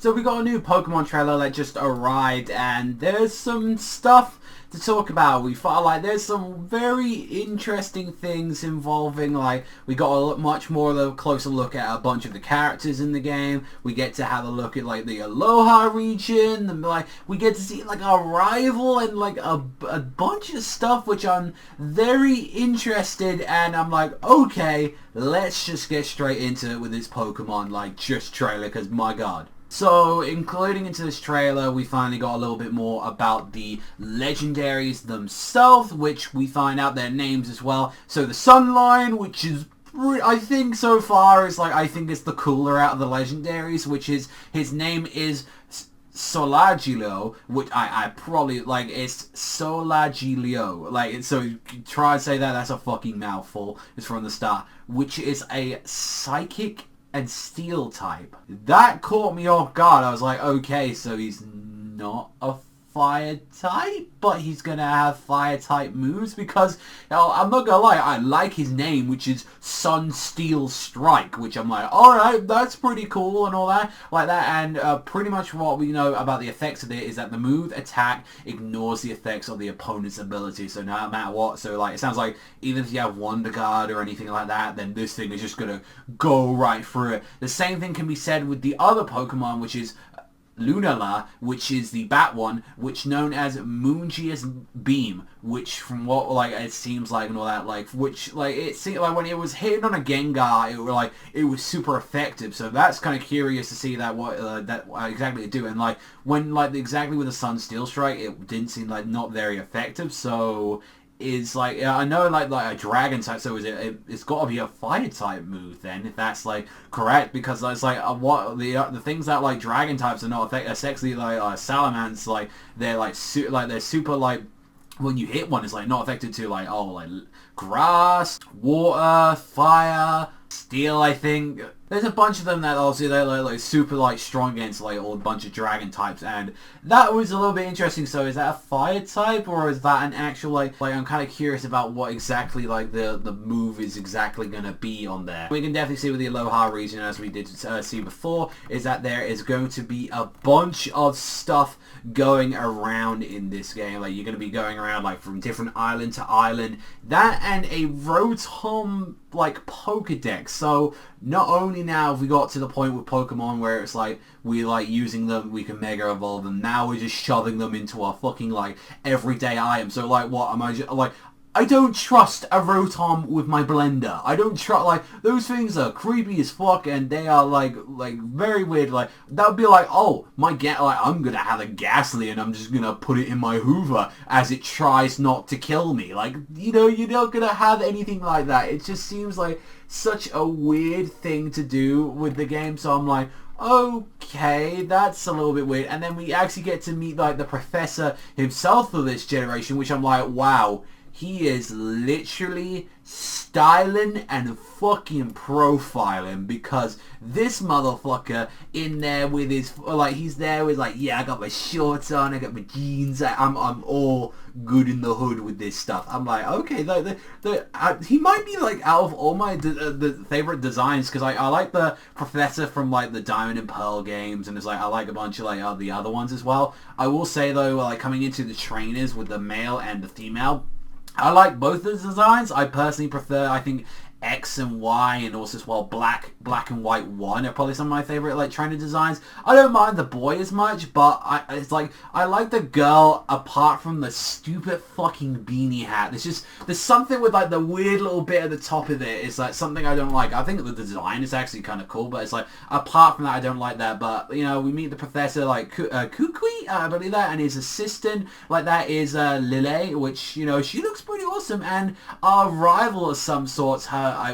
So we got a new Pokemon trailer that just arrived, and there's some stuff to talk about. We felt like there's some very interesting things involving, like, we got a much more of a closer look at a bunch of the characters in the game. We get to have a look at, like, the Aloha region, and, like, we get to see, like, a rival and, like, a bunch of stuff which I'm very interested, and I'm like, okay, let's just get straight into it with this Pokemon, like, just trailer, because my god. So, including into this trailer, we finally got a little bit more about the legendaries themselves, which we find out their names as well. So the Sunline, which is, I think so far, is like, I think it's the cooler out of the legendaries, which is, his name is Solgaleo, which I probably, like, it's Solgaleo, like, so you try to say that, that's a fucking mouthful, it's from the start, which is a psychic and steel type. That caught me off guard. I was like, okay, so he's not a fire type, but he's gonna have fire type moves, because, you know, I'm not gonna lie, I like his name, which is Sun Steel Strike, which I'm like, alright, that's pretty cool and all that, like that, and pretty much what we know about the effects of it is that the move attack ignores the effects of the opponent's ability, so no matter what, so like, it sounds like even if you have Wonder Guard or anything like that, then this thing is just gonna go right through it. The same thing can be said with the other Pokemon, which is Lunala, which is the bat one, which known as Moongeous Beam, which from what, like, it seems like and all that, like, which, like, it seemed like when it was hitting on a Gengar, it was super effective, so that's kind of curious to see that what exactly it do, and like, when, like, exactly with the Sun Steel Strike, it didn't seem like not very effective, so is like, I know like a dragon type, so it's got to be a fire type move then, if that's like correct, because it's like what the things that like dragon types are not effectively like salamanders, like they're like they're super, like, when you hit one, it's like not affected to like, oh, like grass, water, fire, steel, I think. There's a bunch of them that obviously they're like super like strong against like all a bunch of dragon types, and that was a little bit interesting. So is that a fire type, or is that an actual like I'm kind of curious about what exactly like the move is exactly going to be on there. We can definitely see with the Aloha region, as we did see before, is that there is going to be a bunch of stuff going around in this game. Like, you're going to be going around like from different island to island, that and a Rotom like Pokedex. So not only now have we got to the point with Pokemon where it's like we like using them, we can Mega Evolve them, now we're just shoving them into our fucking like everyday item. So like, what am I just like, I don't trust a Rotom with my blender. I don't trust, like, those things are creepy as fuck, and they are like very weird. Like, that would be like, oh, I'm gonna have a Ghastly and I'm just gonna put it in my Hoover as it tries not to kill me. Like, you know, you're not gonna have anything like that. It just seems like such a weird thing to do with the game, so I'm like, okay, that's a little bit weird. And then we actually get to meet like the professor himself for this generation, which I'm like, wow, he is literally styling and fucking profiling, because this motherfucker in there with his, like, he's there with like, yeah, I got my shorts on, I got my jeans, I'm all good in the hood with this stuff. I'm like, okay, he might be like out of all my the favorite designs, because I like the professor from like the Diamond and Pearl games, and it's like I like a bunch of like the other ones as well. I will say though, like, coming into the trainers with the male and the female, I like both the designs. I personally prefer, I think, X and Y, and also as well Black and White 1 are probably some of my favorite like trainer designs. I don't mind the boy as much, but it's like I like the girl apart from the stupid fucking beanie hat. There's something with like the weird little bit at the top of it. It's like something I don't like. I think the design is actually kind of cool, but it's like apart from that I don't like that. But you know, we meet the professor like Kukui, I believe that, and his assistant like that is Lily, which, you know, she looks pretty awesome, and our rival of some sorts,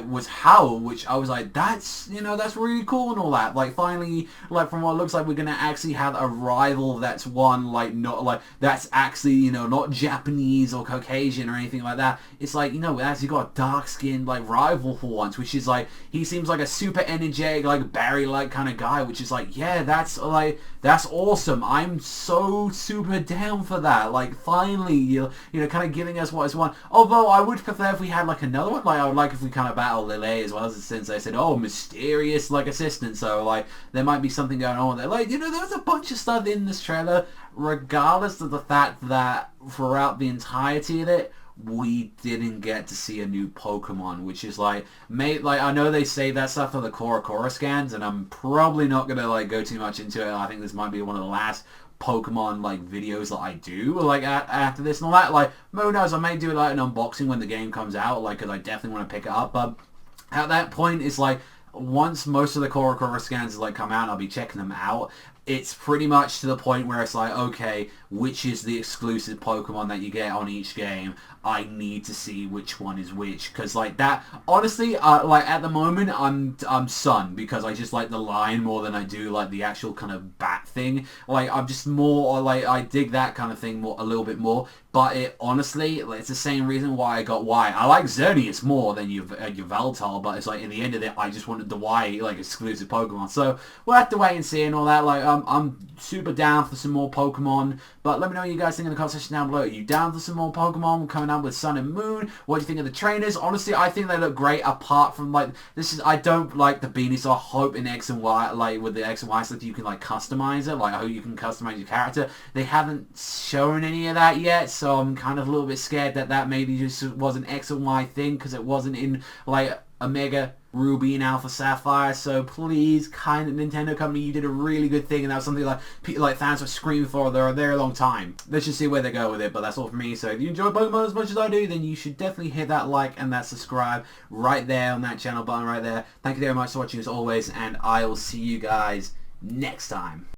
was Howl, which I was like, that's, you know, that's really cool and all that. Like, finally, like, from what it looks like, we're gonna actually have a rival that's one, like, not, like, that's actually, you know, not Japanese or Caucasian or anything like that. It's like, you know, we actually got a dark-skinned, like, rival for once, which is like, he seems like a super energetic, like, Barry-like kind of guy, which is like, yeah, that's awesome. I'm so super down for that. Like, finally, you know, kind of giving us what is one. Although, I would prefer if we had, like, another one. Like, I would like if we kind to battle Lele as well as since they said, oh, mysterious like assistant, so like there might be something going on there. Like, you know, there was a bunch of stuff in this trailer, regardless of the fact that throughout the entirety of it, we didn't get to see a new Pokemon, which is like, I know they say that stuff for the Korokoro scans, and I'm probably not gonna like go too much into it. I think this might be one of the last Pokemon like videos that I do like after this and all that. Like, who knows, I may do like an unboxing when the game comes out, like, because I definitely want to pick it up. But at that point, it's like, once most of the Korokoro scans like come out, I'll be checking them out. It's pretty much to the point where it's like, okay, which is the exclusive Pokemon that you get on each game? I need to see which one is which, because like that, honestly, like at the moment, I'm Sun, because I just like the line more than I do like the actual kind of bat thing. Like, I'm just more like, I dig that kind of thing more, a little bit more. But it honestly, it's the same reason why I got Y. I like Xerneas more than your Yveltal, but it's like in the end of it, I just wanted the Y like exclusive Pokemon. So we'll have to wait and see and all that. Like, I'm super down for some more Pokemon. But let me know what you guys think in the comment section down below. Are you down for some more Pokemon coming out with Sun and Moon? What do you think of the trainers? Honestly, I think they look great. Apart from like I don't like the beanie, so I hope in X and Y, like with the X and Y stuff, you can like customize it. Like, I hope you can customize your character. They haven't shown any of that yet, so I'm kind of a little bit scared that that maybe just was an X and Y thing, because it wasn't in like Omega Ruby and Alpha Sapphire. So please, kind of Nintendo company, you did a really good thing, and that was something like people like fans were screaming for there a very long time. Let's just see where they go with it. But that's all from me. So if you enjoy Pokemon as much as I do, then you should definitely hit that like and that subscribe right there on that channel button right there. Thank you very much for watching as always, and I will see you guys next time.